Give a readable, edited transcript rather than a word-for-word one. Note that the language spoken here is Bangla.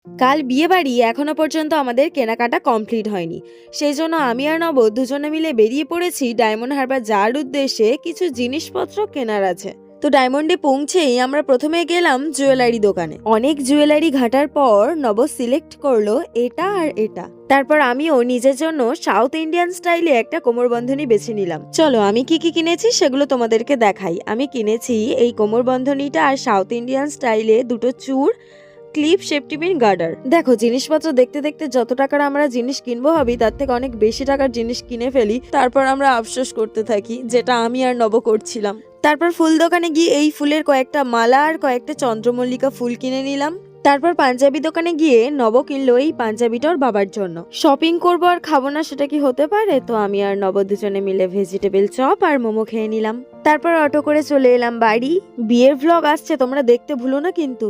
কাল বিয়ে বাড়ি এখনো পর্যন্ত আমাদের কেনাকাটা কমপ্লিট হয়নি, সেই জন্য আমি আর নব দুজনে মিলে বেরিয়ে পড়েছি ডায়মন্ড হারবার যাওয়ার উদ্দেশ্যে। কিছু জিনিসপত্র কেনার আছে। তো ডায়মন্ডে পৌঁছেই আমরা প্রথমে গেলাম জুয়েলারি দোকানে। অনেক জুয়েলারি ঘাটার পর নব সিলেক্ট করলো এটা আর এটা। তারপর আমিও নিজের জন্য সাউথ ইন্ডিয়ান স্টাইলে একটা কোমরবন্ধনী বেছে নিলাম। চলো আমি কি কি কিনেছি সেগুলো তোমাদেরকে দেখাই। আমি কিনেছি এই কোমরবন্ধনীটা আর সাউথ ইন্ডিয়ান স্টাইলে দুটো চূড়, ক্লিপ, সেফটি পিন, গার্ডার। দেখো জিনিসপত্র দেখতে দেখতে যত টাকার আমরা জিনিস কিনবো ভাবি তার থেকে অনেক বেশি টাকার জিনিস কিনে ফেলি, তারপর আমরা আফসোস করতে থাকি, যেটা আমি আর নব করছিলাম। তারপর ফুল দোকানে গিয়ে এই ফুলের কয়েকটা মালা আর কয়েকটা চন্দ্রমল্লিকা ফুল কিনে নিলাম। তারপর পাঞ্জাবি দোকানে গিয়ে নব কিনলো এই পাঞ্জাবিটার বাবার জন্য। শপিং করবো আর খাবো না সেটা কি হতে পারে, তো আমি আর নব দুজনে মিলে ভেজিটেবল চপ আর মোমো খেয়ে নিলাম। তারপর অটো করে চলে এলাম বাড়ি। বিয়ের ভ্লগ আসছে, তোমরা দেখতে ভুলো না কিন্তু।